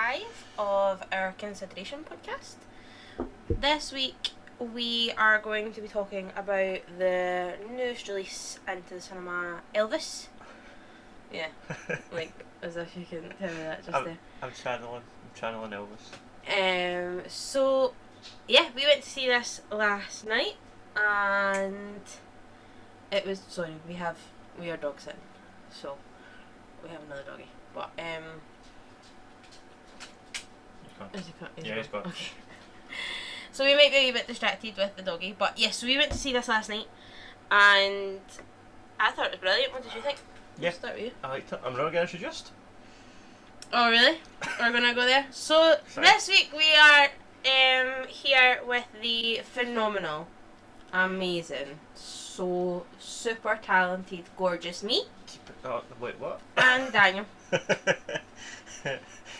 5 of our Consideration podcast. This week we are going to be talking about the newest release into the cinema, Elvis. Yeah, like as if you couldn't tell me that just there. I'm channeling Elvis. So yeah, we went to see this last night, and it was we are dog sitting, so we have another doggy. But He's gone. Okay. So we might be a bit distracted with the doggy, but yes, we went to see this last night, and I thought it was brilliant. What did you think? Yeah, Let's start with you. I liked it. I'm not getting introduced. Oh really? We're gonna go there. So this week we are here with the phenomenal, amazing, so super talented, gorgeous me. Wait, what? And Daniel.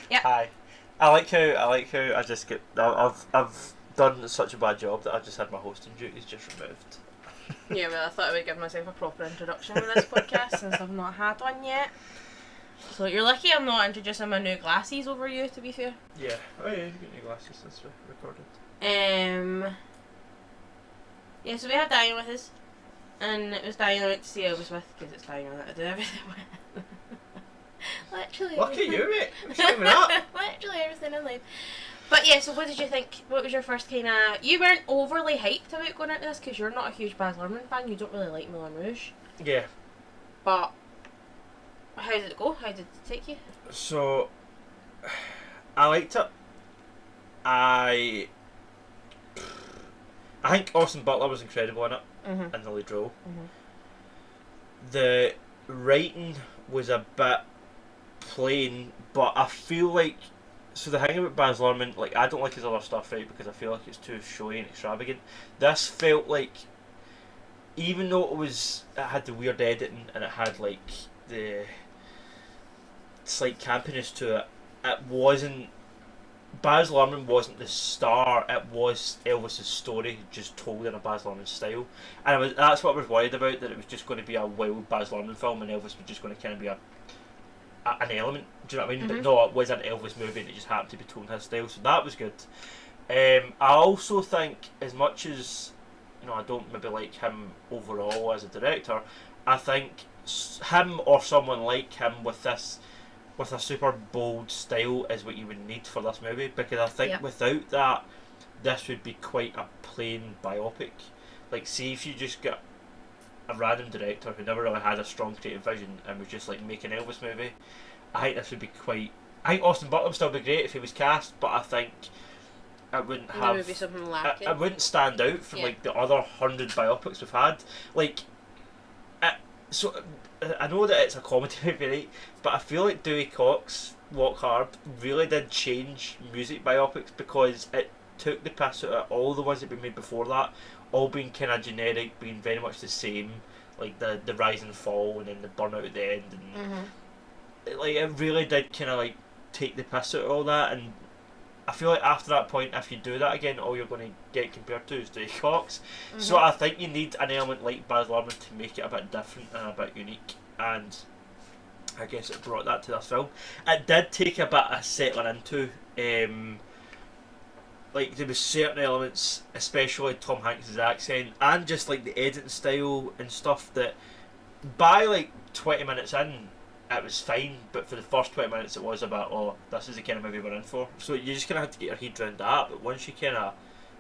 Yeah. Hi. I like how I just get. I've done such a bad job that I just had my hosting duties just removed. Yeah, well, I thought I would give myself a proper introduction with this podcast since I've not had one yet. So you're lucky I'm not introducing my new glasses over you, to be fair. Yeah. Oh yeah, you get new glasses since we recorded. Yeah, so we have Daniel with us, and it was Daniel I went to see Elvis with, because it's Daniel that I do everything with. Literally. Look at you, mate. Shut me up. Literally everything in life. But yeah, so what did you think? What was your first kind of... You weren't overly hyped about going into this because you're not a huge Baz Luhrmann fan. You don't really like Moulin Rouge. Yeah. But how did it go? How did it take you? So I liked it. I think Austin Butler was incredible in it, in the lead role. The writing was a bit plain, but I feel like, so the thing about Baz Luhrmann, like, I don't like his other stuff, right, because I feel like it's too showy and extravagant. This felt like, even though it had the weird editing and it had like the slight campiness to it, Baz Luhrmann wasn't the star, it was Elvis's story just told in a Baz Luhrmann style, and that's what I was worried about, that it was just going to be a wild Baz Luhrmann film and Elvis was just going to kind of be an element, do you know what I mean? But no, it was an Elvis movie and it just happened to be told in his style, so that was good. I also think, as much as I don't maybe like him overall as a director, I think him or someone like him with a super bold style is what you would need for this movie, because I think without that, this would be quite a plain biopic. Like, see if you just get a random director who never really had a strong creative vision and was just like making an Elvis movie, I think this would be quite... I think Austin Butler would still be great if he was cast, but I think it wouldn't have... There would be something lacking. It wouldn't stand out from like the other 100 biopics we've had. Like, so I know that it's a comedy movie, right? But I feel like Dewey Cox, Walk Hard, really did change music biopics, because it took the piss out of all the ones that had been made before that, all being kind of generic, being very much the same, like the rise and fall and then the burnout at the end, and like it really did kind of like take the piss out of all that. And I feel like after that point, if you do that again, all you're going to get compared to is Dewey Cox. So I think you need an element like Baz Luhrmann to make it a bit different and a bit unique, and I guess it brought that to this film. It did take a bit of settling into. Like, there was certain elements, especially Tom Hanks' accent, and just like the editing style and stuff, that by like 20 minutes in, it was fine, but for the first 20 minutes it was about, oh, this is the kind of movie we're in for. So you just kind of had to get your head around that, but once you kind of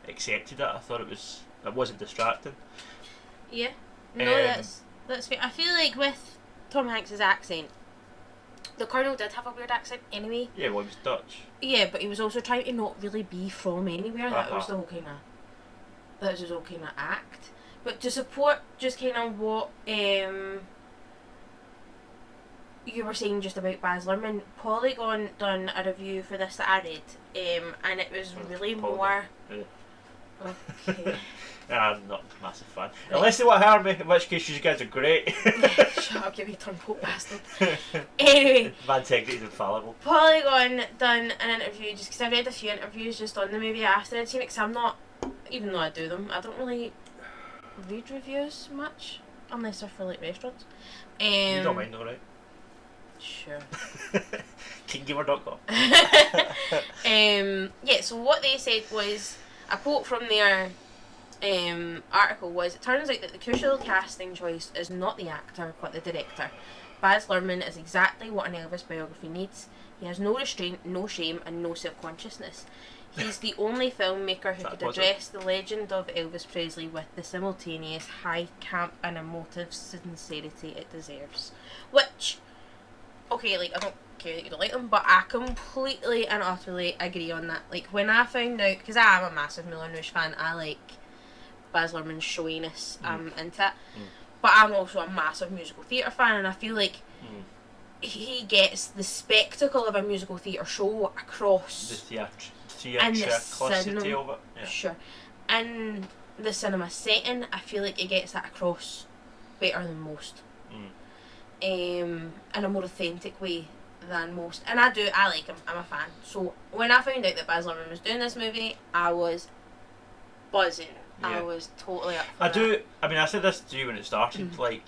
accepted it, I thought it wasn't distracting. Yeah, no, that's fair. I feel like with Tom Hanks' accent, the Colonel did have a weird accent anyway. Yeah, well, he was Dutch. Yeah, but he was also trying to not really be from anywhere. That was the whole kind of... That was his whole kind of act. But to support just kind of what you were saying just about Baz Luhrmann, Polygon done a review for this that I read, and it was really more... Yeah. Okay. I'm not a massive fan. Right. Unless they want to hire me, in which case you guys are great. Shut up, you wee turncoat bastard. Anyway. My integrity is infallible. Polygon done an interview, just because I read a few interviews just on the movie after I'd seen it, because I'm not, even though I do them, I don't really read reviews much, unless they're for like restaurants. You don't mind though, right? Sure. KeenGamer.com. Yeah, so what they said was, a quote from their article was, it turns out that the crucial casting choice is not the actor, but the director. Baz Luhrmann is exactly what an Elvis biography needs. He has no restraint, no shame, and no self-consciousness. He's the only filmmaker who could address the legend of Elvis Presley with the simultaneous high camp and emotive sincerity it deserves. Which, okay, like, I don't care that you don't like them, but I completely and utterly agree on that. Like, when I found out, because I am a massive Moulin Rouge fan, I like Baz Luhrmann's showiness into it. But I'm also a massive musical theatre fan, and I feel like he gets the spectacle of a musical theatre show across The theatricality of it. Yeah. Sure. In the cinema setting, I feel like it gets that across better than most. In a more authentic way than most. And I like him. I'm a fan. So when I found out that Baz Luhrmann was doing this movie, I was buzzing. Yeah. I was totally up for that. I mean, I said this to you when it started, like,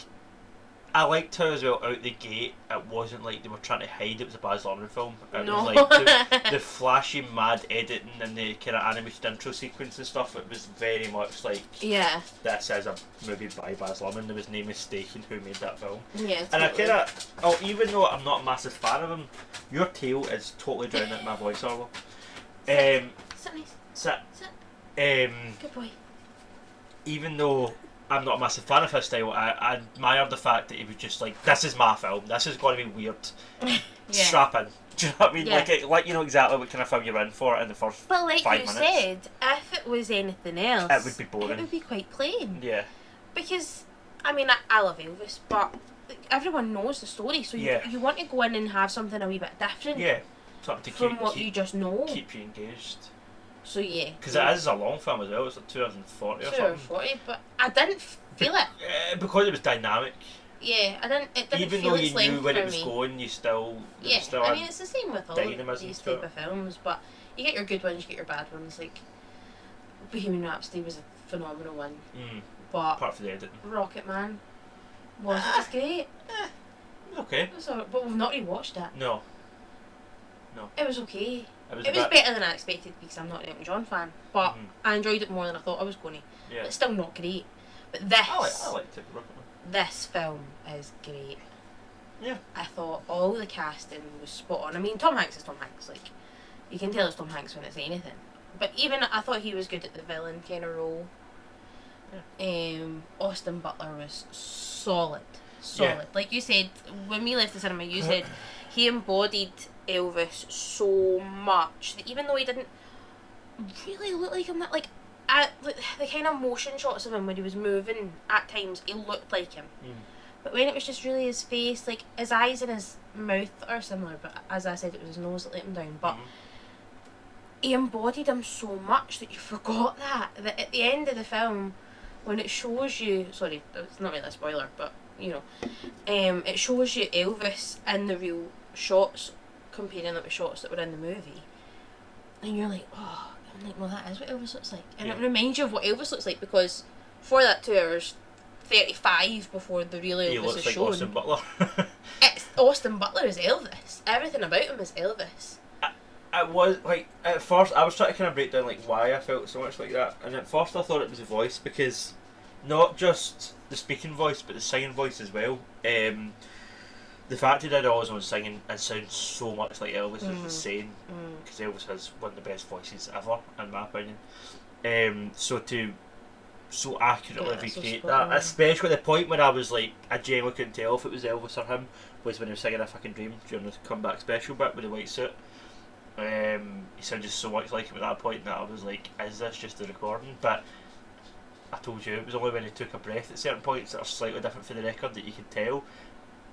I liked how as well out the gate it wasn't like they were trying to hide it was a Baz Luhrmann film. It was like the flashy mad editing and the kind of animated intro sequence and stuff, it was very much like, this is a movie by Baz Luhrmann, there was no mistaking who made that film. Yeah, totally. And I kind of, even though I'm not a massive fan of him, your tail is totally drowning out my voice, Arlo. Sit nice. Sit. Good boy. Even though I'm not a massive fan of his style, I admire the fact that he was just like, this is my film, this is going to be weird. Strap in. Do you know what I mean? Yeah. Like you know exactly what kind of film you're in for in the first 5 minutes. But like you said, if it was anything else, it would be boring. It would be quite plain. Yeah. Because, I mean, I love Elvis, but everyone knows the story, so you want to go in and have something a wee bit different. Yeah. Something to from what you just know. Keep you engaged. So yeah. Because it is a long film as well, it's like 240 or something. 240, but I didn't feel it. Because it was dynamic. Yeah, it didn't even feel though its you knew length where for it was me. going, you still... Yeah, still I mean, it's the same with all these type it. of films, but you get your good ones, you get your bad ones. Like, Bohemian Rhapsody was a phenomenal one. But apart from the editing. Rocket Man wasn't as great. Okay. But we've not rewatched it. No. It was okay. It was better than I expected because I'm not an Elton John fan, but I enjoyed it more than I thought I was going to. Yeah. It's still not great. But this... I liked it. This film is great. Yeah. I thought all the casting was spot on. I mean, Tom Hanks is Tom Hanks. Like, you can tell it's Tom Hanks when it's anything. But even I thought he was good at the villain kind of role. Yeah. Austin Butler was solid. Yeah. Like you said, when we left the cinema, you said he embodied Elvis so much that even though he didn't really look like him, that like the kind of motion shots of him when he was moving at times, he looked like him. But when it was just really his face, like his eyes and his mouth are similar, but as I said, it was his nose that let him down. But he embodied him so much that you forgot that at the end of the film, when it shows you, sorry, it's not really a spoiler, but you know, it shows you Elvis in the real shots, comparing it with shots that were in the movie, and you're like, oh, I'm like, well, that is what Elvis looks like, and it reminds you of what Elvis looks like, because for that 2 hours 35 before the real Elvis he looks is like shown, Austin Butler. it's Austin Butler is Elvis. Everything about him is Elvis. It was like, at first I was trying to kind of break down like why I felt so much like that, and at first I thought it was the voice, because not just the speaking voice but the singing voice as well. The fact he did all his own singing and sounds so much like Elvis is insane, because Elvis has one of the best voices ever in my opinion. So accurately recreate that, especially at the point when I was like, I genuinely couldn't tell if it was Elvis or him, was when he was singing "If I Can Dream" during the comeback special bit with the white suit. He sounded so much like him at that point that I was like, is this just the recording? But I told you, it was only when he took a breath at certain points that are slightly different for the record that you could tell.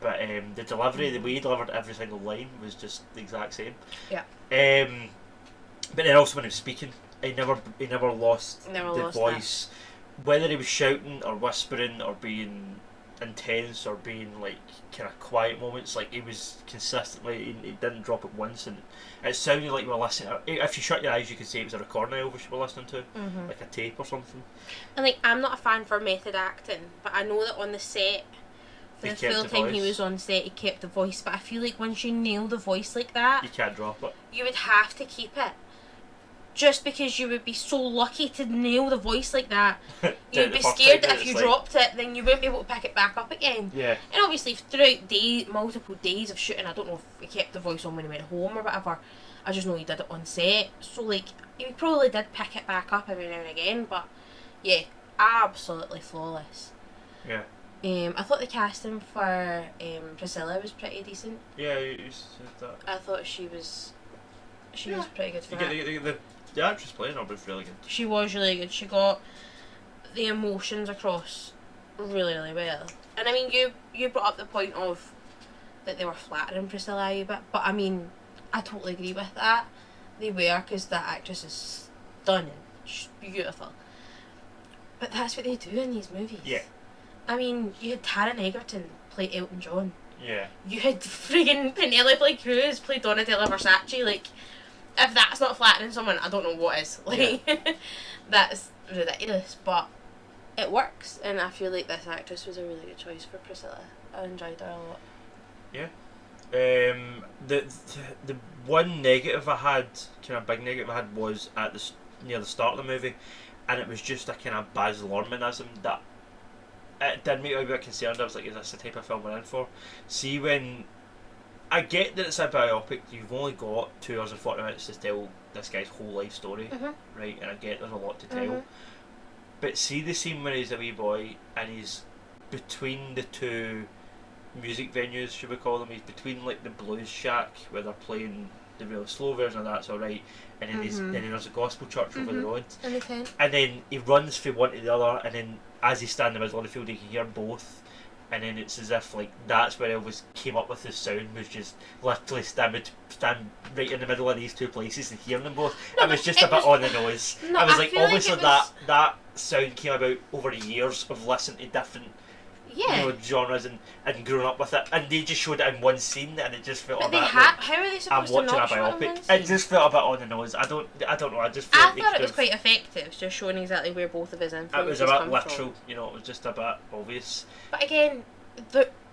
But the delivery, the way he delivered every single line was just the exact same. Yeah. But then also when he was speaking, he never lost the voice. That. Whether he was shouting or whispering or being intense or being like kind of quiet moments, like he was consistently, he didn't drop it once, and it sounded like we were listening. If you shut your eyes, you could say it was a recording of Elvis you were listening to, like a tape or something. And like, I'm not a fan for method acting, but I know that on the set the kept full the time he voice. was on set, he kept the voice. But I feel like once you nail the voice like that, You can't drop it. you would have to keep it. Just because you would be so lucky to nail the voice like that, you'd be scared that if you dropped it, then you wouldn't be able to pick it back up again. Yeah. And obviously, throughout multiple days of shooting, I don't know if he kept the voice on when he went home or whatever. I just know he did it on set. So, like, he probably did pick it back up every now and again. But, yeah, absolutely flawless. Yeah. I thought the casting for Priscilla was pretty decent. Yeah, you said that. I thought she was pretty good for The actress playing her was really good. She was really good. She got the emotions across really, really well. And I mean, you brought up the point of that they were flattering Priscilla a bit, but I mean, I totally agree with that. They were, because that actress is stunning. She's beautiful. But that's what they do in these movies. Yeah. I mean, you had Taron Egerton play Elton John. Yeah. You had friggin' Penelope Cruz play Donatella Versace. Like, if that's not flattering someone, I don't know what is. Like, that's ridiculous, but it works, and I feel like this actress was a really good choice for Priscilla. I enjoyed her a lot. Yeah. The one negative I had, kind of big negative I had, was at near the start of the movie, and it was just a kind of Baz Luhrmannism that it did make me a bit concerned. I was like, is this the type of film we're in for? See, when I get that it's a biopic, you've only got 2 hours and 40 minutes to tell this guy's whole life story, right? And I get there's a lot to tell. But see the scene where he's a wee boy and he's between the two music venues, should we call them? He's between like the blues shack where they're playing the really slow version of That's Alright, and then then there's a gospel church over the road. And then he runs from one to the other, and then as he's standing in the middle of the field, he can hear both. And then it's as if like that's where Elvis came up with his sound, was just literally stand right in the middle of these two places and hearing them both. No, it was just a bit on the nose. No, I was I like, feel like obviously it was... that sound came about over the years of listening to different genres and growing up with it, and they just showed it in one scene, and it just felt but a bit like how are they supposed I'm to watching not a show it in one biopic. scene? It just felt a bit on the nose. I don't know. I just felt I thought it was quite effective, just showing exactly where both of his influences it was a bit come literal, from. you know. It was just a bit obvious. But again,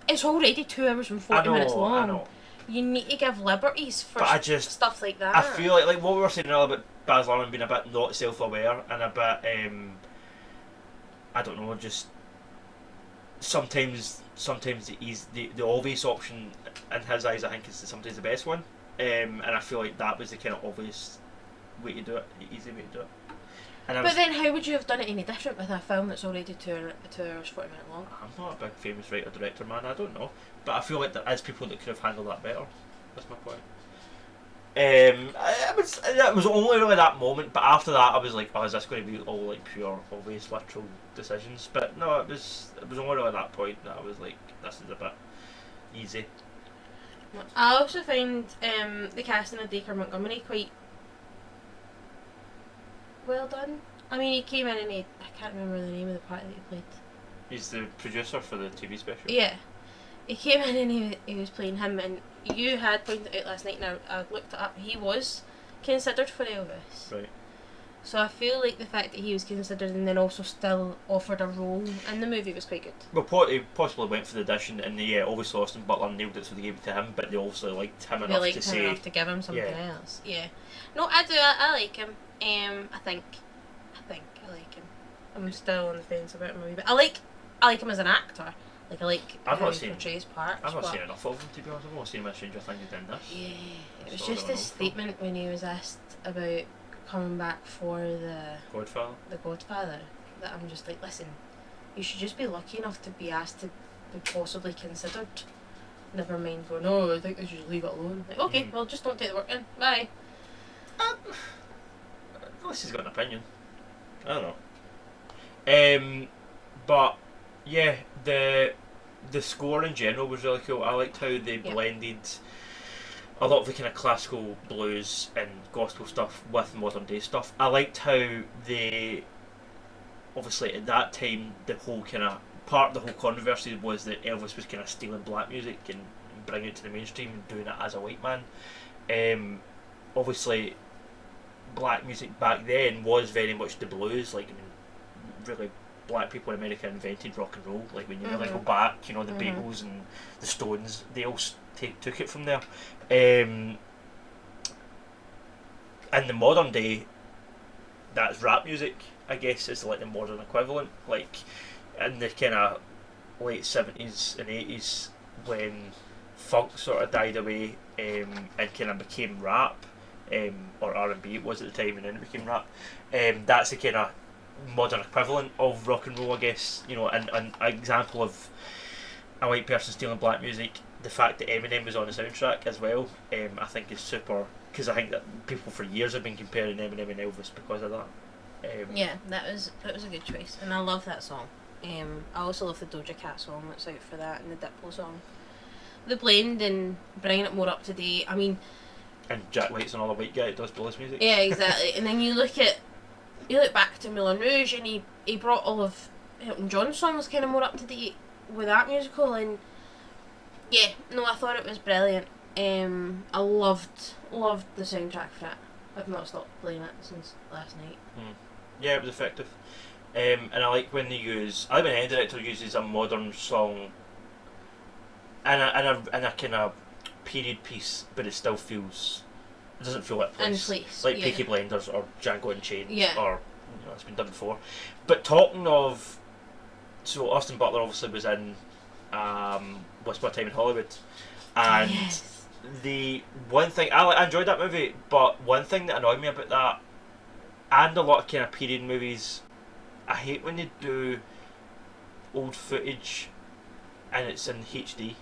it's already 2 hours and 40 minutes long. I know. You need to give liberties for stuff like that. I feel like what we were saying earlier about Baz Luhrmann being a bit not self-aware and a bit, I don't know, just sometimes the obvious option in his eyes, I think, is sometimes the best one. And I feel like that was the kind of obvious way to do it, the easy way to do it. But then how would you have done it any different with a film that's already 2 hours 40 minutes long? I'm not a big famous writer director man, I don't know, but I feel like there is people that could have handled that better. That's my point. It was only really that moment, but after that I was like, oh, is this going to be all like pure obvious literal decisions? But no, it was only really that point that I was like, this is a bit easy. I also find the casting of Dacre Montgomery quite well done. I mean, he came in and I can't remember the name of the part that he played. He's the producer for the TV special. Yeah. He came in and he was playing him, and you had pointed out last night, and I looked it up, he was considered for Elvis. Right. So I feel like the fact that he was considered and then also still offered a role in the movie was quite good. Well, he possibly went for the audition, and obviously Austin Butler nailed it, so they gave it to him, but they also liked him enough to say... enough to give him something else. Yeah. No, I do. I like him. I think I like him. I'm still on the fence about him a wee bit. I like him as an actor. Like, I like how he portrays parts. I've not seen enough of him, to be honest. I've only seen him in Stranger Things and this. Yeah, it was just his statement when he was asked about coming back for the Godfather, that I'm just like, listen, you should just be lucky enough to be asked to be possibly considered. Never mind going, I think they should leave it alone. Like, okay, well, just don't take the work in. Bye. Unless he's got an opinion. I don't know. But yeah, the score in general was really cool. I liked how they blended a lot of the kind of classical blues and gospel stuff with modern day stuff. I liked how they, obviously at that time, the whole kind of part of the whole controversy was that Elvis was kind of stealing black music and bringing it to the mainstream and doing it as a white man. Obviously black music back then was very much the blues, like, I mean, really black people in America invented rock and roll. Like when you really Mhm. go back, you know, the Beatles and the Stones, they all took it from there. In the modern day, that's rap music, I guess, is like the modern equivalent. Like in the kind of late 70s and 80s, when funk sort of died away and kind of became rap, or R&B it was at the time, and then it became rap. That's the kind of modern equivalent of rock and roll, I guess. You know, and an example of a white person stealing black music. The fact that Eminem was on the soundtrack as well, I think is super, because I think that people for years have been comparing Eminem and Elvis because of that. Yeah, that was a good choice, and I love that song. I also love the Doja Cat song that's out for that, and the Diplo song. The blend and bringing it more up to date. I mean, And Jack White's another white guy that does blues music. yeah, exactly. And then you look back to Moulin Rouge, and he brought all of Elton John's songs kind of more up to date with that musical, and yeah, no, I thought it was brilliant. I loved the soundtrack for it. I've not stopped playing it since last night. Yeah, it was effective. And I like when they use. I like when any director uses a modern song and a kind of period piece, but it still feels. It doesn't feel like place. Like yeah. Peaky Blinders or Django Unchained, Yeah. or it's been done before. But talking of, so Austin Butler obviously was in Once Upon a Time in Hollywood, and Yes. the one thing I enjoyed that movie, but one thing that annoyed me about that, and a lot of kind of period movies, I hate when they do old footage and it's in HD,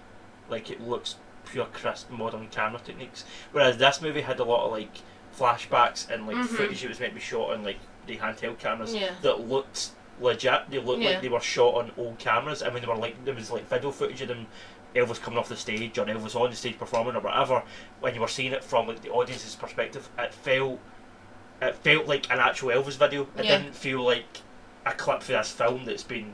like it looks pure crisp modern camera techniques. Whereas this movie had a lot of like flashbacks and like footage that was meant to be shot on like the handheld cameras that looked legit. They looked like they were shot on old cameras, and when they were like, there was like video footage of them, Elvis coming off the stage or Elvis on the stage performing or whatever. When you were seeing it from like the audience's perspective, it felt like an actual Elvis video. It didn't feel like a clip for this film that's been,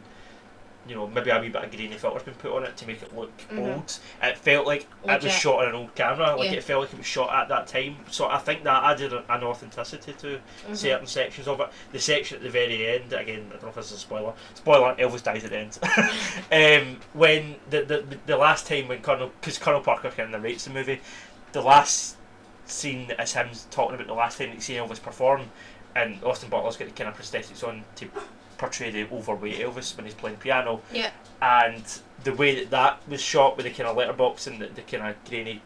you know, maybe a wee bit of grainy filter's been put on it to make it look old. It felt like it was shot on an old camera, like it felt like it was shot at that time. So I think that added an authenticity to certain sections of it. The section at the very end, again, I don't know if this is a spoiler. Spoiler: Elvis dies at the end. When the last time when because Colonel Parker kind of narrates the movie, the last scene is him talking about the last time that he seen Elvis perform, and Austin Butler's got the kind of prosthetics on to portray the overweight Elvis when he's playing piano. Yeah. And the way that was shot with the kind of letterbox and the kind of grainy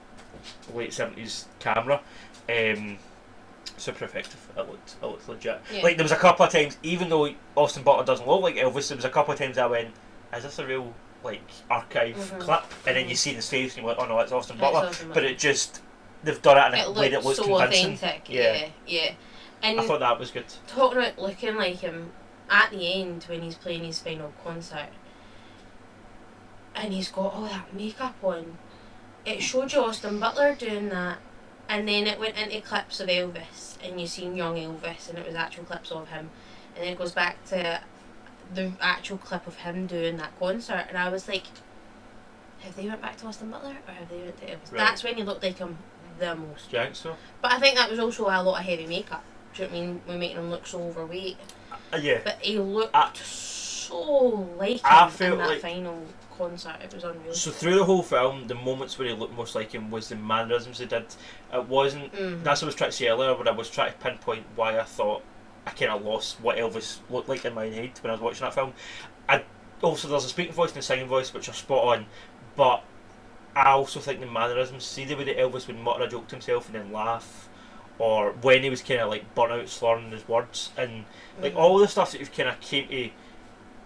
late 70s camera, super effective. It looked legit. Yeah. Like there was a couple of times, even though Austin Butler doesn't look like Elvis, there was a couple of times I went, is this a real like archive clip? And then you see his face and you're like, oh no, it's Austin Butler. But it just, they've done it in a way that looks so convincing. Authentic. Yeah. And I thought that was good. Talking about looking like him at the end when he's playing his final concert, and he's got all that makeup on. It showed you Austin Butler doing that, and then it went into clips of Elvis, and you seen young Elvis, and it was actual clips of him, and then it goes back to the actual clip of him doing that concert, and I was like, have they went back to Austin Butler or have they went to Elvis? Right. That's when he looked like him the most. Do you think so? But I think that was also a lot of heavy makeup. Do you know what I mean? We're making him look so overweight. Yeah. But he looked so like him in that final concert. It was unreal. So through the whole film, the moments where he looked most like him was the mannerisms he did. It wasn't. That's what I was trying to say earlier, but I was trying to pinpoint why I thought I kind of lost what Elvis looked like in my head when I was watching that film. Also, there's a speaking voice and a singing voice, which are spot on, but I also think the mannerisms, see the way that Elvis would mutter a joke to himself and then laugh, or when he was kind of like burnt out slurring his words, and like all the stuff that you've kind of came to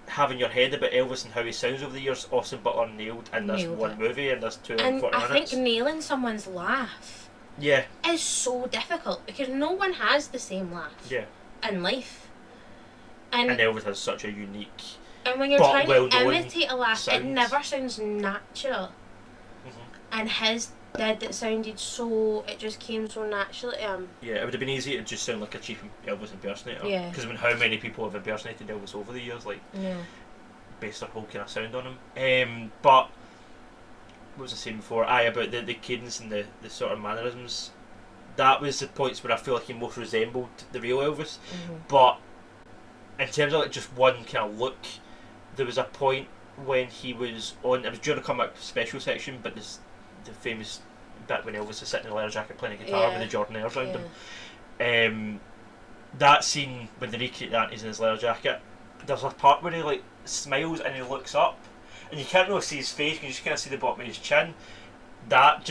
have in your head about Elvis and how he sounds over the years, Austin Butler nailed in this one movie and this 2 and 40 minutes. I think nailing someone's laugh is so difficult because no one has the same laugh in life. And Elvis has such a unique, and when you're trying to imitate a laugh, sounds. It never sounds natural. And his did, it sounded so, it just came so natural to him. Yeah, it would have been easy to just sound like a cheap Elvis impersonator. Yeah. Because I mean, how many people have impersonated Elvis over the years, like, based their whole kind of sound on him. But, what was I saying before? About the cadence and the sort of mannerisms. That was the points where I feel like he most resembled the real Elvis. But in terms of like just one kind of look, there was a point when he was on. It was during a comeback special section, but the famous bit when Elvis is sitting in a leather jacket playing a guitar with the Jordanaires around him. That scene when they recreate that, he's in his leather jacket. There's a part where he like smiles and he looks up, and you can't really see his face. You can just kind of see the bottom of his chin. That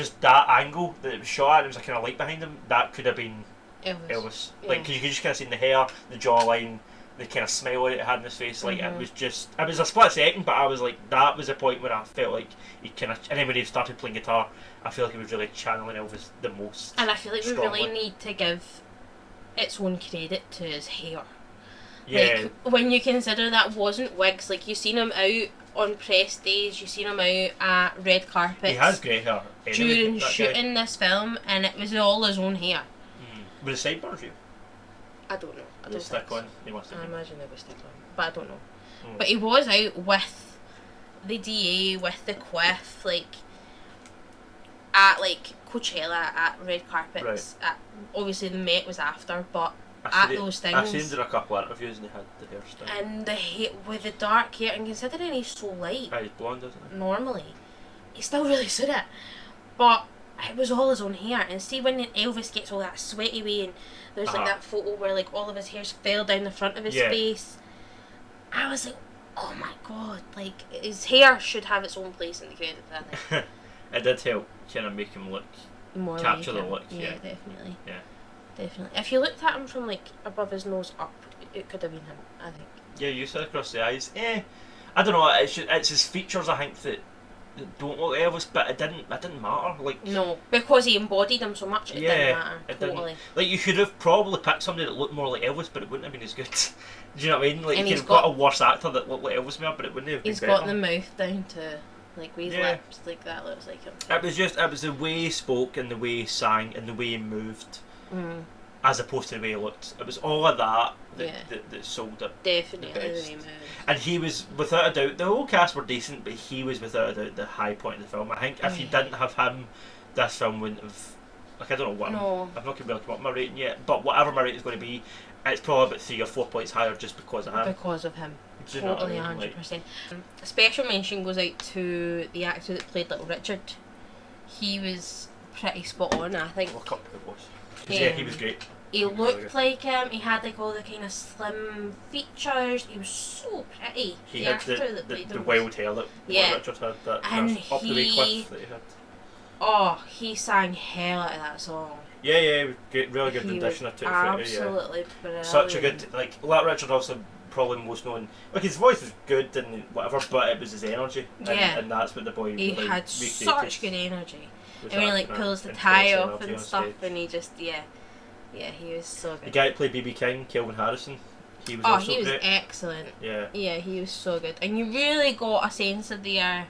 angle that it was shot at, there was a kind of light behind him. That could have been Elvis. Like, cause you could just kind of see in the hair, the jawline, the kind of smile that it had in his face. Like it was a split second, but I was like, that was a point where I felt like he kind of. And then when he started playing guitar, I feel like he was really channeling Elvis the most. And I feel like strongly. we really need to give its own credit to his hair. Yeah. Like, when you consider that wasn't wigs, like you seen him out on press days, you seen him out at red carpets. He has grey hair. Anyway, during shooting this film, and it was all his own hair. With the sideburns, you? I don't know. I don't stick on. He must have. I imagine they would stick on, but I don't know. But he was out with the DA, with the quiff, like at like Coachella, at red carpets. Right. Obviously the Met was after, but those things. I've seen him in a couple of interviews and he had the hairstyle. And the hair, with the dark hair, and considering he's so light, he's blonde, isn't he? normally, he still really suited it. But it was all his own hair. And see when Elvis gets all that sweaty way, and there's like that photo where like all of his hairs fell down the front of his face. I was like, oh my god, like his hair should have its own place in the credits, I think. It did help kind of make him look, more capture like the look. Yeah, definitely. Yeah. Definitely. If you looked at him from like above his nose up, it could have been him, I think. Yeah, you said across the eyes. I don't know. It's his features, I think, that don't look like Elvis, but it didn't matter. Like, no, because he embodied him so much. It didn't matter. Totally. Like, you could have probably picked somebody that looked more like Elvis, but it wouldn't have been as good. Do you know what I mean? Like, and you could have got a worse actor that looked like Elvis more, but it wouldn't have been better. He's got the mouth down to like with his lips, like that looks like him. It was the way he spoke and the way he sang and the way he moved, as opposed to the way he looked. It was all of that that sold it. Definitely the the best. way he moved. And he was, without a doubt, the whole cast were decent, but he was without a doubt the high point of the film. I think if you didn't have him, this film wouldn't have. Like, I don't know what. I've not really come up with my rating yet, but whatever my rating is going to be, it's probably about 3 or 4 points higher just because of him. Because of him. Totally, 100%. A special mention goes out to the actor that played Little Richard. He was pretty spot on, I think. Look up who it was. Yeah, he was great. He looked like him. He had like all the kind of slim features. He was so pretty. He had the wild hair that Richard had. That and up the way cliff that he had. Oh, he sang hell out of that song. Yeah, great, really good rendition of Tutti Frutti. Absolutely brilliant. Such a good, like, Little Richard also probably most known. Like, his voice was good and whatever, but it was his energy. And that's what the boy he really had recreated. Such good energy. And when he like pulls the tie off and stuff, and he just he was so good. The guy that played B.B. King, Kelvin Harrison, he was also he was great. excellent. Yeah, he was so good, and you really got a sense of their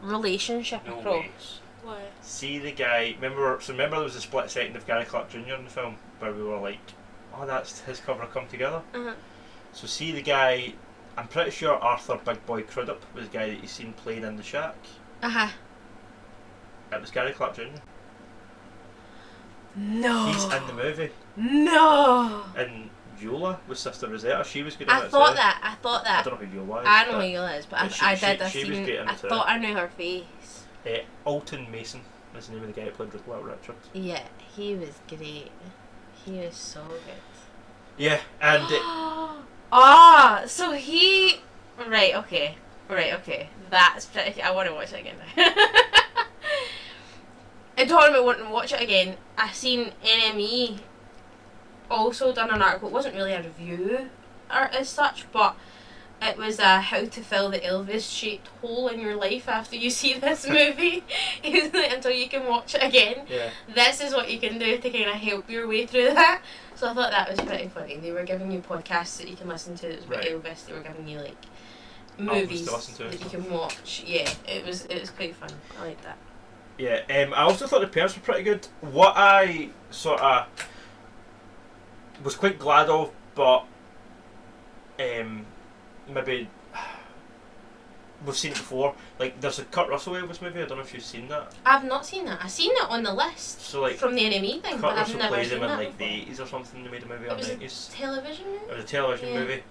relationship across. What? See the guy. Remember there was a split second of Gary Clark Jr. in the film where we were like, oh, that's his cover come together. So see the guy. I'm pretty sure Arthur Big Boy Crudup was the guy that you seen playing in the shack. It was Gary Clark Jr. No. He's in the movie. No. And Yola was Sister Rosetta. She was good. I thought that. I don't know who Yola is. I know who Yola is, but I she was great in it too. I thought I knew her face. Alton Mason is the name of the guy who played Little Richard. Yeah, he was great. He was so good. Yeah, and so he right, okay. That's pretty. I want to watch it again now. And talking about wanting to watch it again, I seen NME also done an article. It wasn't really a review as such, but it was how to fill the Elvis-shaped hole in your life after you see this movie. Until you can watch it again. Yeah. This is what you can do to kind of help your way through that. So I thought that was pretty funny. They were giving you podcasts that you can listen to that was about Elvis. They were giving you like movies that you can watch. Yeah, it was quite fun. I liked that. Yeah, I also thought the parents were pretty good. What I sort of was quite glad of, but maybe we've seen it before. Like, there's a Kurt Russell Elvis movie. I don't know if you've seen that. I've not seen that. I've seen it on the list. So, like, from the NME thing, but I've never seen that. Kurt Russell played him in like the 80s or something. They made a movie in the 90s. Television movie. It was a television movie.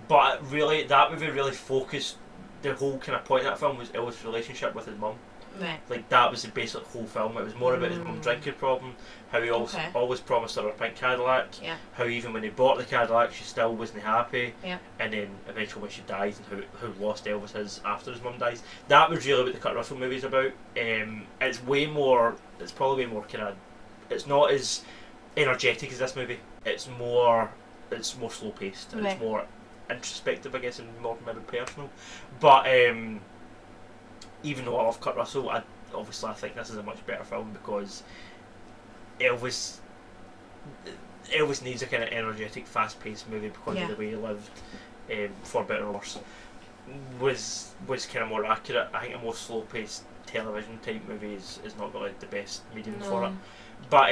But really, that movie really focused. The whole kind of point of that film was Elvis' relationship with his mum. Right. Like that was the basic whole film. It was more about his mum drinking problem, how he always promised her a pink Cadillac, how even when he bought the Cadillac she still wasn't happy, and then eventually when she dies and how lost Elvis is after his mum dies. That was really what the Kurt Russell movie's about. It's way more. It's probably way more kind of. It's not as energetic as this movie. It's more slow paced. And it's more introspective, I guess, and more maybe personal. But even though I love Kurt Russell, I think this is a much better film because Elvis needs a kind of energetic, fast-paced movie because of the way he lived, for better or worse. Was kind of more accurate. I think a more slow-paced television type movie is not really the best medium for it. But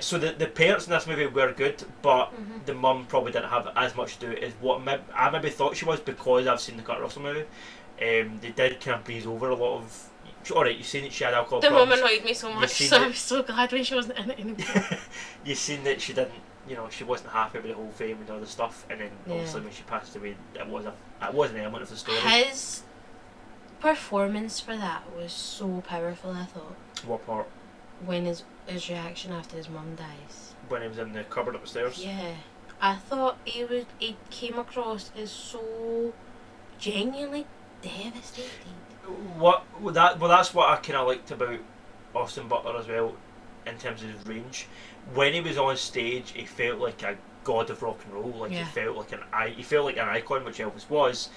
so the parents in this movie were good, but the mum probably didn't have as much to do as what I maybe thought she was because I've seen the Kurt Russell movie. They did kind of breeze over a lot of. Alright, you've seen that she had alcohol problems. The mum annoyed me so much, so I was so glad when she wasn't in it anymore. You've seen that she didn't, she wasn't happy with the whole fame and all the stuff, and then obviously when she passed away, it was an element of the story. His performance for that was so powerful, I thought. What part? When his reaction after his mum dies. When he was in the cupboard upstairs? Yeah. I thought he came across as so genuinely devastated. That's what I kind of liked about Austin Butler as well, in terms of his range. When he was on stage, he felt like a god of rock and roll. Like he felt like an icon, which Elvis was.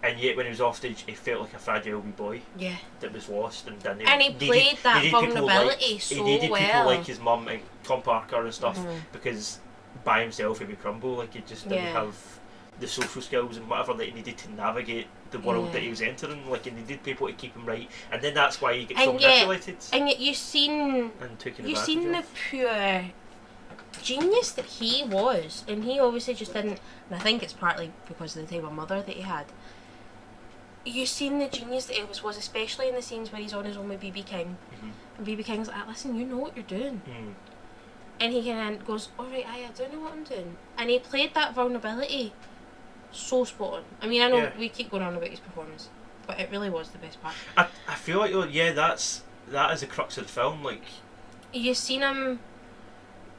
And yet, when he was off stage, he felt like a fragile wee boy. Yeah. That was lost and didn't. And he played that vulnerability so well. He needed people like his mum and Tom Parker and stuff because by himself he would crumble. Like he just didn't have the social skills and whatever that he needed to navigate the world that he was entering. Like he needed people to keep him right, and then that's why he gets so manipulated. And yet you've seen the pure genius that he was, and he obviously just didn't. And I think it's partly because of the type of mother that he had. You've seen the genius that Elvis was, especially in the scenes where he's on his own with BB King. And BB King's like, listen, you know what you're doing. And he kind of goes, alright, I do know what I'm doing. And he played that vulnerability so spot on. I mean, I know we keep going on about his performance, but it really was the best part. I feel like, that is the crux of the film. Like, you've seen him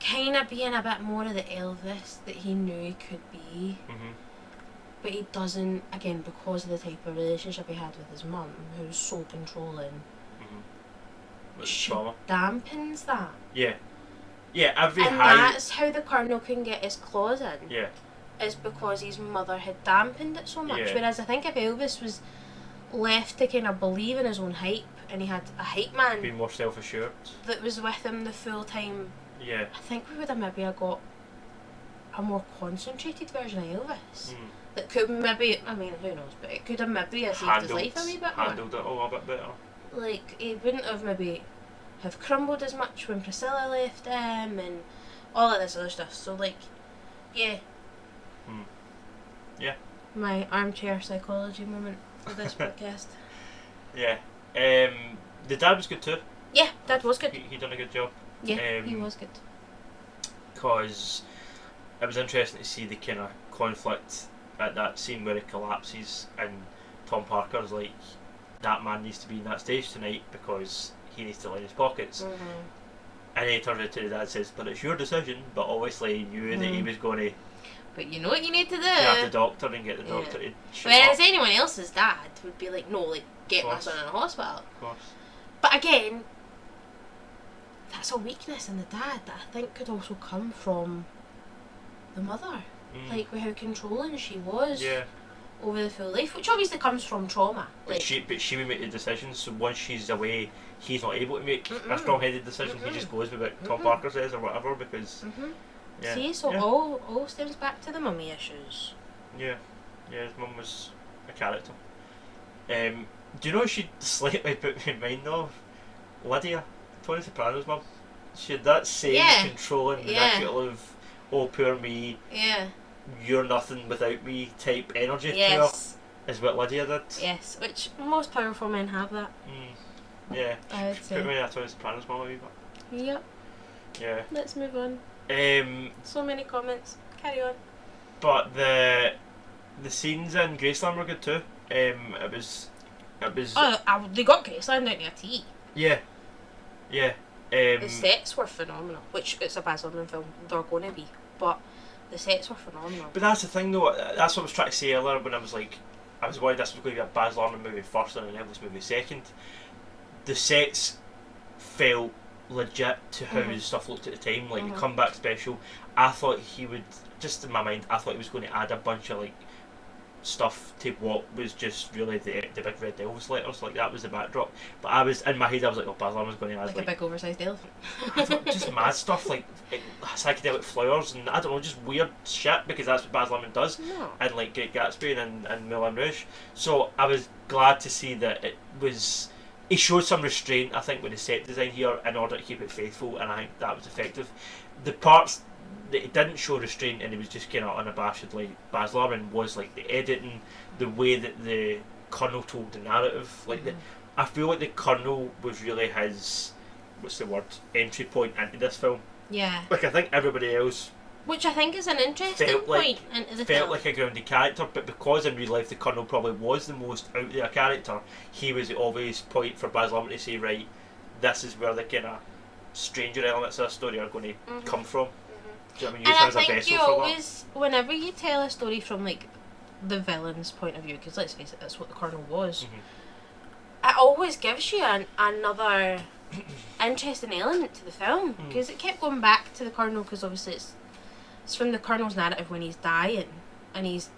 kind of being a bit more of the Elvis that he knew he could be. But he doesn't, again, because of the type of relationship he had with his mum, who was so controlling. She dampens that. Yeah, that's how the Colonel can get his claws in. Yeah. Is because his mother had dampened it so much. Whereas I think if Elvis was left to kind of believe in his own hype, and he had a hype man, be more self-assured, that was with him the full time. Yeah. I think we would have maybe got a more concentrated version of Elvis. That could maybe, I mean, who knows, but it could have maybe saved his life a wee bit more. Handled it all a bit better. Like, he wouldn't have maybe have crumbled as much when Priscilla left him and all of this other stuff. So, like, yeah. Yeah. My armchair psychology moment for this podcast. Yeah. The dad was good too. Yeah, Dad was good. He done a good job. Yeah, he was good. Because it was interesting to see the kind of conflict at that scene where it collapses and Tom Parker's like, that man needs to be in that stage tonight because he needs to line his pockets. And then he turns out to the dad and says, but it's your decision, but obviously he knew that he was going to. But you know what you need to do? Have the doctor and get the doctor to shut Whereas up. anyone else's dad would be like, no, like, get my son in a hospital. Of course. But again, that's a weakness in the dad that I think could also come from the mother. Like, with how controlling she was over the full life, which obviously comes from trauma. But she would make the decisions, so once she's away, he's not able to make a strong-headed decision. He just goes with what Tom Parker says or whatever because. See, so all stems back to the mummy issues. Yeah, his mum was a character. Do you know she slightly put me in mind of Lydia, Tony Soprano's mum? She had that same controlling, manipulative, oh poor me, you're nothing without me type energy to her, is what Lydia did. Yes, which most powerful men have that. Yeah, I would say. Put me in a Tony Soprano's mum a wee bit. Yep. Yeah. Let's move on. So many comments. Carry on. But The scenes in Graceland were good too. It was. They got Graceland out near tea. Yeah. Yeah. The sets were phenomenal, which it's a Baz Luhrmann film, they're going to be, but the sets were phenomenal. But that's the thing though, that's what I was trying to say earlier when I was like, I was worried this was going to be a Baz Luhrmann movie first and an Elvis movie second. The sets felt legit to how the stuff looked at the time, like the comeback special. I thought he would, just in my mind, I thought he was going to add a bunch of like stuff to what was just really the big red Elvis letters, like that was the backdrop. But I was in my head, I was like, oh, Baz Luhrmann's going to add like a big oversized elephant. I thought just mad stuff like psychedelic flowers and I don't know, just weird shit, because that's what Baz Luhrmann does. No. And like Great Gatsby and Moulin Rouge. So I was glad to see that he showed some restraint, I think, with the set design here in order to keep it faithful, and I think that was effective. The parts that he didn't show restraint and he was just kind of unabashed like Baz Luhrmann was like the editing, the way that the Colonel told the narrative. Like I feel like the Colonel was really his, what's the word, entry point into this film. Yeah. Like I think everybody else, which I think is an interesting point into the felt film. like a grounded character, but because in real life the Colonel probably was the most out there character, he was the obvious point for Baz Luhrmann to say, right, this is where the kind of stranger elements of the story are going to come from. Do you know what I mean? And I think you always, whenever you tell a story from like the villain's point of view, because let's face it, that's what the Colonel was, it always gives you another interesting element to the film, because it kept going back to the Colonel, because obviously it's from the Colonel's narrative when he's dying and he's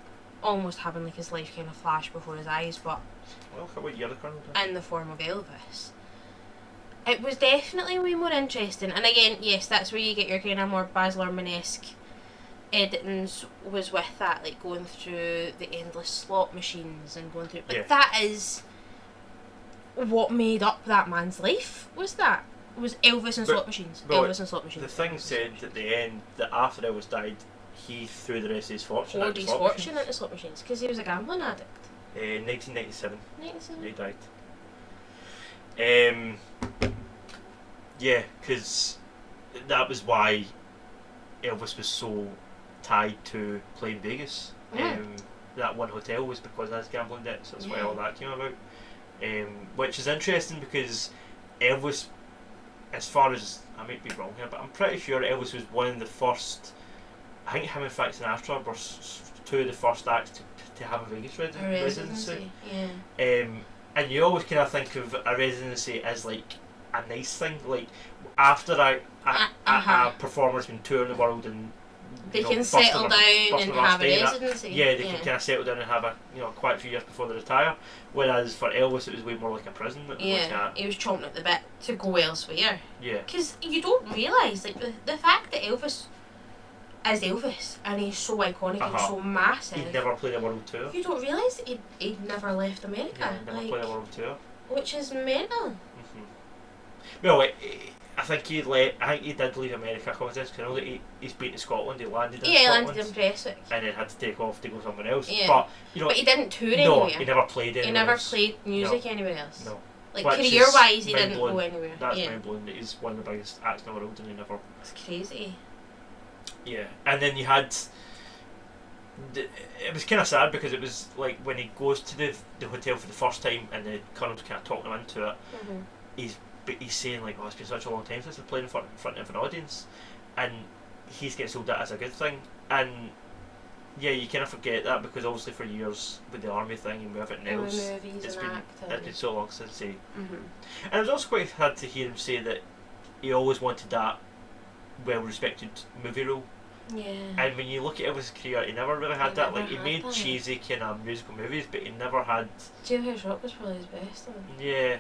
almost having like his life kind of flash before his eyes, but well, what year the Colonel did? In the form of Elvis. It was definitely way more interesting, and again, yes, that's where you get your kind of more Baz Luhrmann-esque editings, was with that, like going through the endless slot machines and going through, but that is what made up that man's life, was Elvis and slot machines. Elvis and slot machines. The thing said at the end that after Elvis died, he threw the rest of his fortune into slot machines, because he was a gambling addict. 1997. 97. He died. Yeah, because that was why Elvis was so tied to playing Vegas. That one hotel was because of his gambling debts. That's why all that came about. Which is interesting because Elvis, as far as, I might be wrong here, but I'm pretty sure Elvis was one of the first, I think him and Frank Sinatra were two of the first acts to have a Vegas residency. Yeah. And you always kind of think of a residency as like a nice thing, like after a performer's been touring the world and they can settle down and have a residency. They can kind of settle down and have a quite a few years before they retire. Whereas for Elvis, it was way more like a prison. He was chomping at the bit to go elsewhere. Yeah. Because you don't realise, like the fact that Elvis is Elvis and he's so iconic and so massive. He'd never played a world tour. You don't realise that he'd never left America. Yeah, never played a world tour. Which is mental. Well, I think he did leave America a couple of times, because I know that he's been to Scotland, he landed in Scotland. He landed in Prestwick. And then had to take off to go somewhere else. Yeah. But he didn't tour anywhere. No, he never played anywhere. He never played music anywhere else. No. Like career-wise, he didn't go anywhere. That's mind-blowing. That he's one of the biggest acts in the world and he never... It's crazy. Yeah. And then you had... It was kind of sad because it was like when he goes to the hotel for the first time and the Colonel's kind of talking him into it, he's saying like, oh, it's been such a long time since I've played in front of an audience, and he's getting sold that as a good thing. And yeah, you kind of forget that because obviously for years with the army thing and with everything else, it's been so long since he... And it was also quite hard to hear him say that he always wanted that well-respected movie role. Yeah. And when you look at Elvis' career, he never really had that. Like, he made cheesy kind of musical movies, but he never had... Jailhouse Rock was probably his best one. Yeah.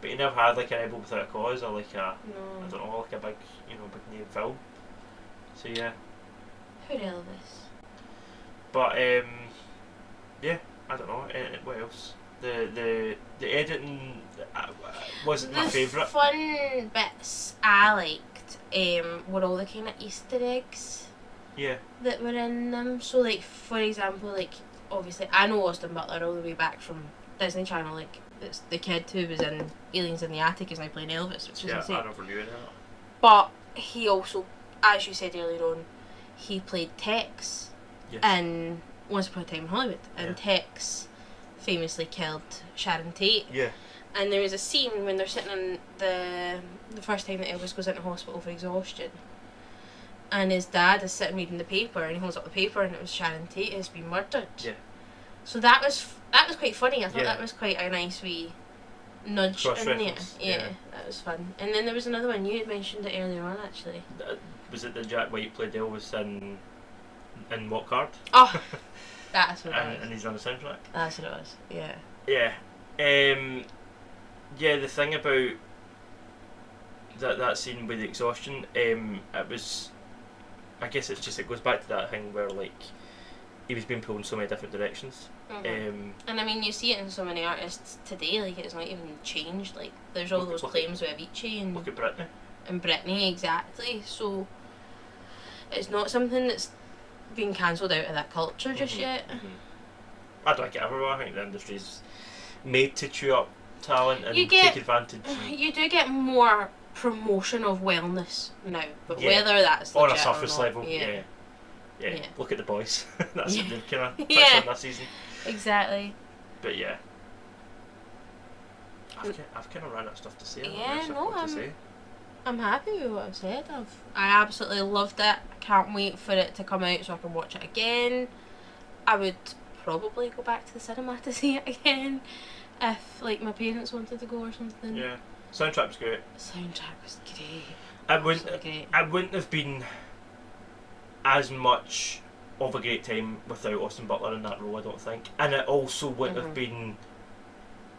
But he never had like an Rebel Without a Cause or like a... No. I don't know, like a big, big name film. So yeah. Poor Elvis. But, yeah, I don't know. What else? The editing wasn't my favourite. The fun bits I liked were all the kind of Easter eggs. Yeah. That were in them. So, like, for example, like, obviously, I know Austin Butler all the way back from Disney Channel. Like, it's the kid who was in Aliens in the Attic is now playing Elvis, which is insane. I never knew that. But he also, as you said earlier on, he played Tex in Once Upon a Time in Hollywood, and Tex famously killed Sharon Tate. Yeah. And there was a scene when they're sitting on the first time that Elvis goes into hospital for exhaustion, and his dad is sitting reading the paper, and he holds up the paper, and it was Sharon Tate has been murdered. Yeah. So that was quite funny. I thought that was quite a nice wee nudge in there. Yeah, that was fun. And then there was another one, you had mentioned it earlier on actually. Was it the Jack White played Elvis in What Card? Oh, that's what it was. And he's on the soundtrack? That's what it was, yeah. Yeah. Yeah, the thing about that scene with the exhaustion, it was, I guess it goes back to that thing where like he was being pulled in so many different directions. And I mean, you see it in so many artists today, like it's not even changed. Like there's all those claims with Avicii and look at Britney. And Britney, exactly. So it's not something that's been cancelled out of that culture just yet. I don't like it everywhere. I think the industry's made to chew up talent and take advantage. You do get more promotion of wellness now, but whether that's on a legit surface or not, level, yeah. Look at The Boys. That's what they've kind of touched on this season. Exactly. But yeah, I've kind of ran out of stuff to say. I'm happy with what I've said. I absolutely loved it. I can't wait for it to come out so I can watch it again. I would probably go back to the cinema to see it again if like my parents wanted to go or something. Yeah, soundtrack was great. Soundtrack was great. I wouldn't have been as much of a great time without Austin Butler in that role, I don't think. And it also wouldn't have been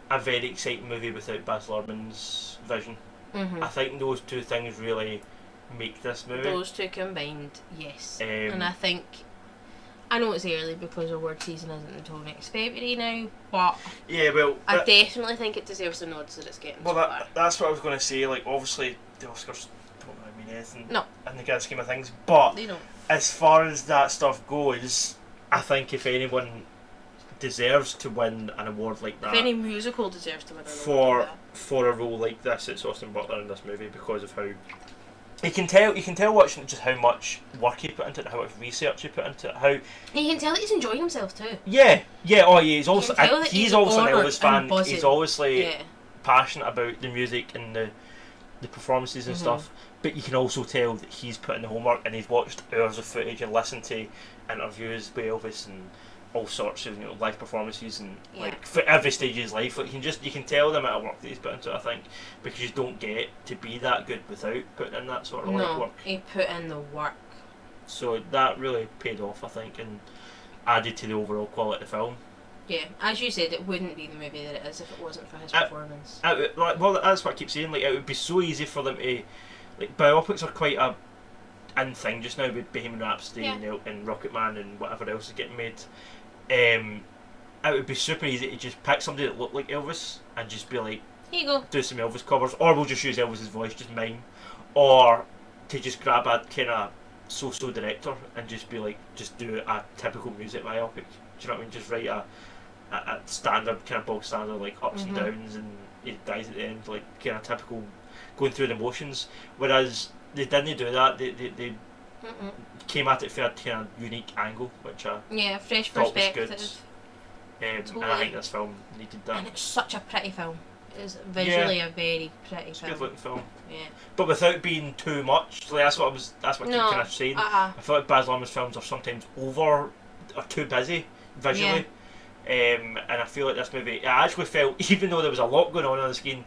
a very exciting movie without Baz Luhrmann's vision. I think those two things really make this movie. Those two combined, yes. And I think, I know it's early because award season isn't until next February now, but I definitely think it deserves the nods that it's getting. Well, that's what I was going to say. Like, obviously, the Oscars don't really mean anything in the grand scheme of things, but they don't. As far as that stuff goes, I think if anyone deserves to win an award like that, if any musical deserves to win an award like that, for a role like this, it's Austin Butler in this movie because of how you can tell watching just how much work he put into it, how much research he put into it, how you can tell that he's enjoying himself too. He's also he's also an Elvis fan. He's obviously passionate about the music and the performances and stuff, but you can also tell that he's put in the homework and he's watched hours of footage and listened to interviews with Elvis and all sorts of live performances and like for every stage of his life. Like you can tell the amount of work that he's put into it, I think, because you don't get to be that good without putting in that sort of work. He put in the work. So that really paid off, I think, and added to the overall quality of the film. Yeah, as you said, it wouldn't be the movie that it is if it wasn't for his performance. Well, that's what I keep saying. Like, it would be so easy for them to, like, biopics are quite a in thing just now with Bohemian Rhapsody and Rocketman and whatever else is getting made. It would be super easy to just pick somebody that looked like Elvis and just be like, here you go, do some Elvis covers, or we'll just use Elvis's voice, just mime, or to just grab a kind of so-so director and just be like, just do a typical music biopic. Do you know what I mean? Just write a standard, kind of bog standard, like ups and downs, and he dies at the end, like kind of typical going through the motions. Whereas they didn't do that. They came at it for a kind of unique angle, which I fresh thought perspective. was good. Totally. And I think this film needed that. And it's such a pretty film. It's visually a very pretty it's film. a good looking film. Yeah. But without being too much. Like, that's what I keep kind of saying. I feel like Baz Luhrmann's films are sometimes over or too busy visually. And I feel like this movie, I actually felt, even though there was a lot going on the screen,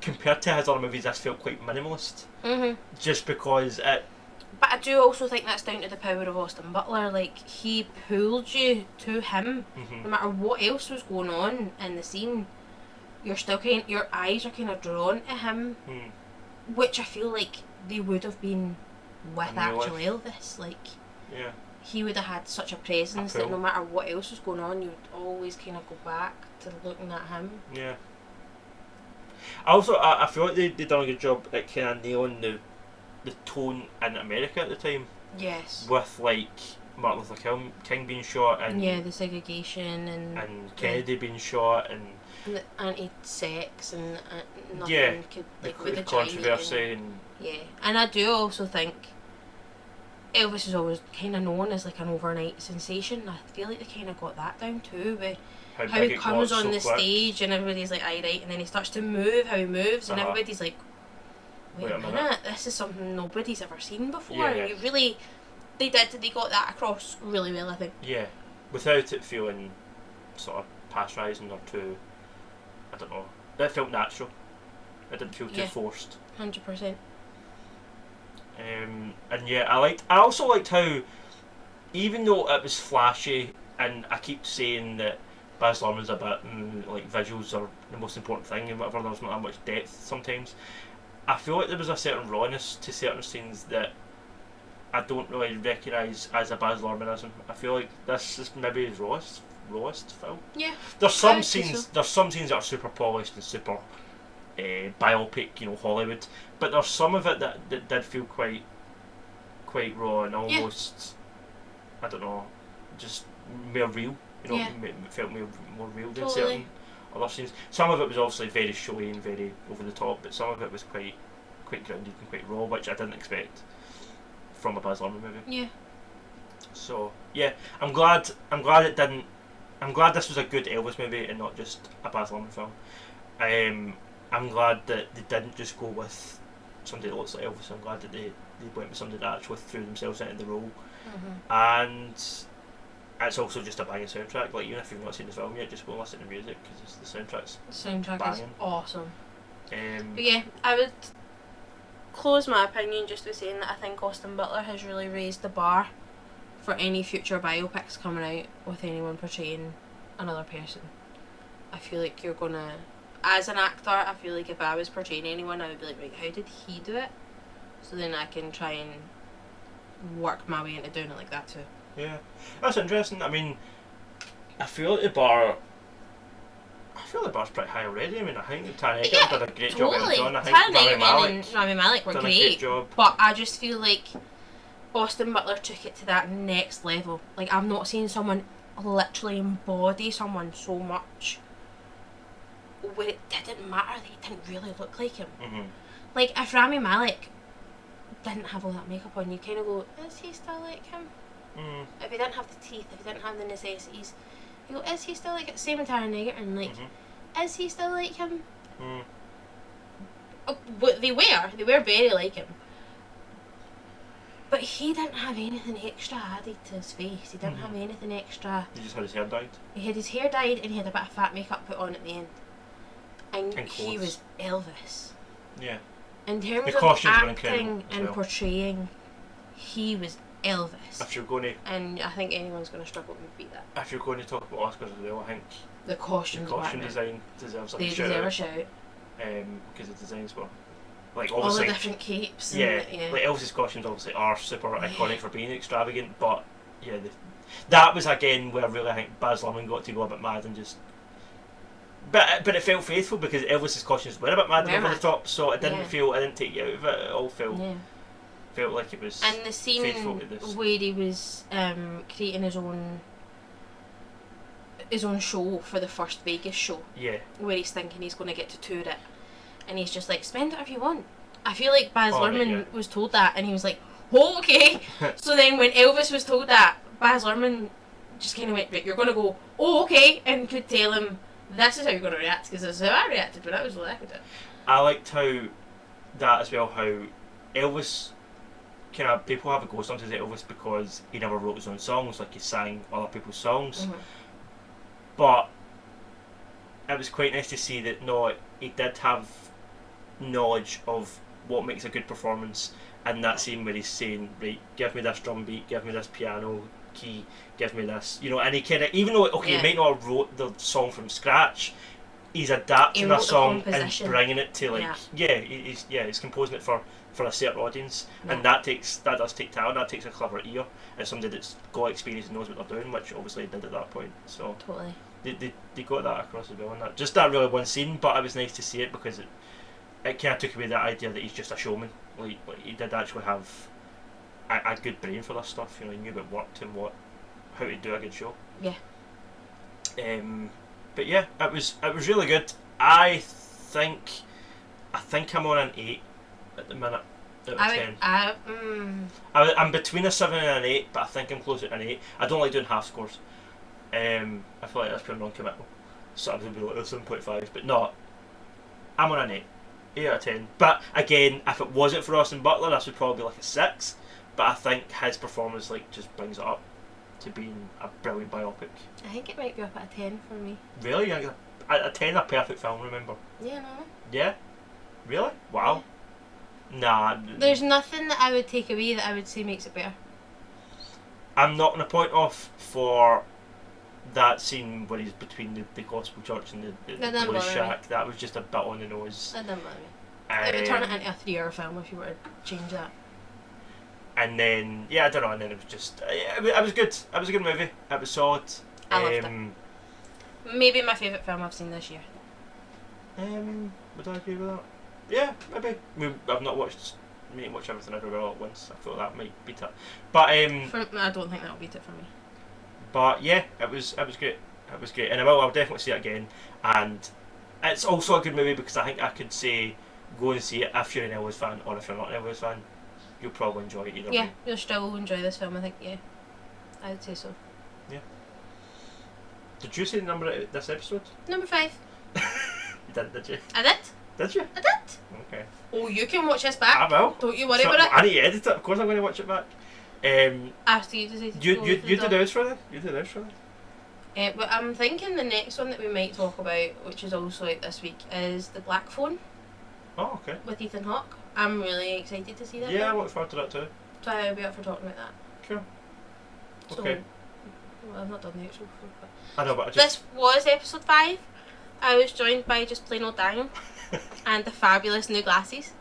compared to his other movies, this felt quite minimalist. Just because it. But I do also think that's down to the power of Austin Butler. Like, he pulled you to him, no matter what else was going on in the scene. You're still your eyes are kind of drawn to him, which I feel like they would have been with actual Elvis. Like, he would have had such a presence that no matter what else was going on, you would always kind of go back to looking at him. Yeah. Also, I feel like they done a good job at kind of nailing the tone in America at the time. Yes. With like Martin Luther King being shot and the segregation and Kennedy being shot and the anti-sex and nothing could, like, with the controversy and and I do also think Elvis is always kind of known as like an overnight sensation. I feel like they kind of got that down too, with how he comes on the stage and everybody's like, aye, right, and then he starts to move, how he moves, and everybody's like, wait a minute, this is something nobody's ever seen before. Yeah. And they got that across really well, I think. Yeah, without it feeling sort of patronising or too, I don't know, it felt natural. It didn't feel too forced. 100%. And yeah, I also liked how, even though it was flashy, and I keep saying that Baz Luhrmann's a bit like visuals are the most important thing and whatever, there's not that much depth sometimes. I feel like there was a certain rawness to certain scenes that I don't really recognise as a Baz Luhrmannism. I feel like this is maybe his rawest film. Yeah. There's some scenes that are super polished and super biopic, you know, Hollywood, but there's some of it that did feel quite raw and almost, I don't know, just more real. You know, it felt more real than certain other scenes. Some of it was obviously very showy and very over the top, but some of it was quite grounded and quite raw, which I didn't expect from a Baz Luhrmann movie. Yeah. So yeah, I'm glad this was a good Elvis movie and not just a Baz Luhrmann film. I'm glad that they didn't just go with somebody that looks like Elvis. I'm glad that they went with somebody that actually threw themselves into the role. And it's also just a banging soundtrack. Like, even if you've not seen the film yet, just go listen to music, because the soundtrack's banging. Is awesome. But yeah, I would close my opinion just with saying that I think Austin Butler has really raised the bar for any future biopics coming out with anyone portraying another person. I feel like you're gonna, as an actor, I feel like if I was portraying anyone, I would be like, right, how did he do it? So then I can try and work my way into doing it like that too. Yeah, that's interesting. I mean, I feel like the bar's pretty high already. I mean, I think Taron Egerton did a great job of it. I think Rami Malek were great, job. But I just feel like Austin Butler took it to that next level. Like, I've not seen someone literally embody someone so much where it didn't matter that he didn't really look like him. Like, if Rami Malek didn't have all that makeup on, you kind of go, is he still like him? If he didn't have the teeth, if he didn't have the necessities, you go, is he still like it? Same with Taron Egerton, like, is he still like him? Oh, but they were very like him. But he didn't have anything extra added to his face. He didn't have anything extra. He just had his hair dyed. He had his hair dyed and he had a bit of fat makeup put on at the end. And he was Elvis. Yeah. In terms of acting and portraying, he was Elvis. If you're going to, and I think anyone's going to struggle to beat that. If you're going to talk about Oscars as well, I think the costume design deserves a shout. Because the designs were, like, all obviously the different capes. Yeah, like Elvis's costumes obviously are super iconic for being extravagant, but yeah, that was again where really I think Baz Luhrmann got to go a bit mad and just. But it felt faithful because Elvis's costumes were a bit mad and over the top, so it didn't feel. I didn't take you out of it. It all felt like it was. And the scene where he was creating his own show for the first Vegas show. Yeah. Where he's thinking he's going to get to tour it, and he's just like, spend it if you want. I feel like Baz Luhrmann was told that, and he was like, oh, okay. So then when Elvis was told that, Baz Luhrmann just kind of went, right, you're going to go, oh, okay, and could tell him, this is how you're going to react, because this is how I reacted when I was elected. I liked how that as well, how Elvis, kind of, people have a go sometimes at Elvis because he never wrote his own songs, like he sang other people's songs. But it was quite nice to see that he did have knowledge of what makes a good performance, and that scene where he's saying, right, give me this drum beat, give me this piano key, give me this, and he kind of, even though he might not have wrote the song from scratch, he's adapting a song and bringing it to he's composing it for a certain audience, and that does take talent, that takes a clever ear and somebody that's got experience and knows what they're doing, which obviously they did at that point. So totally they got that across as well, and that really one scene, but it was nice to see it because it kind of took away that idea that he's just a showman. Like he did actually have a good brain for this stuff. He knew what worked and how to do a good show. Yeah. But yeah, it was really good. I think I'm on an 8 at the minute. out of I 10. would. I'm between a 7 and an 8, but I think I'm closer to an 8. I don't like doing half scores. I feel like that's pure non-committal. So I'm going to be like, 7.5. But no, I'm on an 8. 8 out of 10. But again, if it wasn't for Austin Butler, this would probably be like a 6. But I think his performance like just brings it up to being a brilliant biopic. I think it might be up at a 10 for me. Really? A 10, a perfect film, remember? Yeah, no. Yeah? Really? Wow. Nah. There's nothing that I would take away that I would say makes it better. I'm not going to point off for that scene where he's between the gospel church and the police shack. That was just a bit on the nose. That didn't bother me. It would turn it into a 3-hour film if you were to change that. And then, yeah, I don't know, and then it was just, it was good. It was a good movie. It was solid. I loved it. Maybe my favourite film I've seen this year. Would I agree with that? Yeah, maybe. I've not watched Watch Everything Everywhere All at Once. I thought that might beat it. But I don't think that'll beat it for me. But yeah, it was great. It was great, and I'll definitely see it again. And it's also a good movie because I think I could say go and see it if you're an Elvis fan or if you're not an Elvis fan. You'll probably enjoy it either way. Yeah, you'll still enjoy this film. I think. Yeah, I would say so. Yeah. Did you say the number of this episode? Number 5. You did you? I did. Did you? I did. Okay. Oh, you can watch this back. I will. Don't you worry about it. I need to edit it. Of course I'm going to watch it back. After you decide to You go do the outro then? You do the outro then? but I'm thinking the next one that we might talk about, which is also out this week, is The Black Phone Oh, okay. with Ethan Hawke. I'm really excited to see that. Yeah, I film. look forward to that too. So I'll be up for talking about that. Cool. So, Okay. well, I've not done the outro before. But I know, but I just... this was episode 5. I was joined by just plain old Daniel and the fabulous new glasses.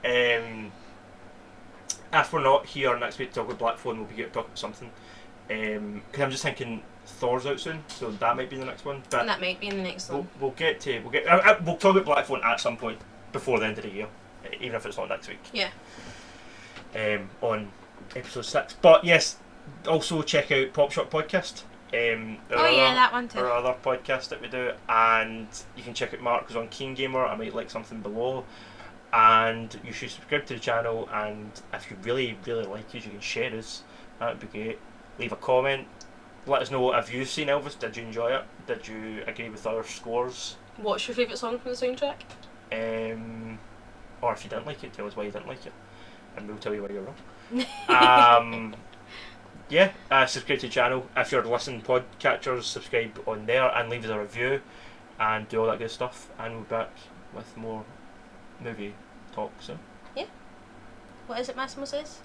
If we're not here next week to talk about Black Phone, we'll be here to talk about something. Because I'm just thinking Thor's out soon, so that might be the next one. But And that might be in the next one. we'll talk about Black Phone at some point before the end of the year, even if it's not next week. Yeah. On episode 6. But yes, also check out Pop Shop Podcast. That one too. Our other podcast that we do, and you can check out Mark on KeenGamer. I might link something below, and you should subscribe to the channel. And if you really like us, you can share us. That would be great. Leave a comment. Let us know if you've seen Elvis. Did you enjoy it? Did you agree with our scores? What's your favourite song from the soundtrack? Or if you didn't like it, tell us why you didn't like it, and we'll tell you why you're wrong. Yeah, subscribe to the channel. If you're listening podcatchers, subscribe on there and leave us a review and do all that good stuff. And we'll be back with more movie talk soon. Yeah. What is it Massimo says?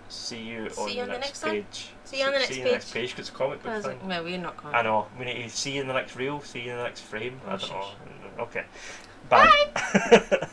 See you on the next one? page. See you on the next See you page. on the next page because it's a comic book thing. Well, we're not comic. I know. We need to see you in the next reel, see you in the next frame. Oh, I don't shush. know. Okay. Bye.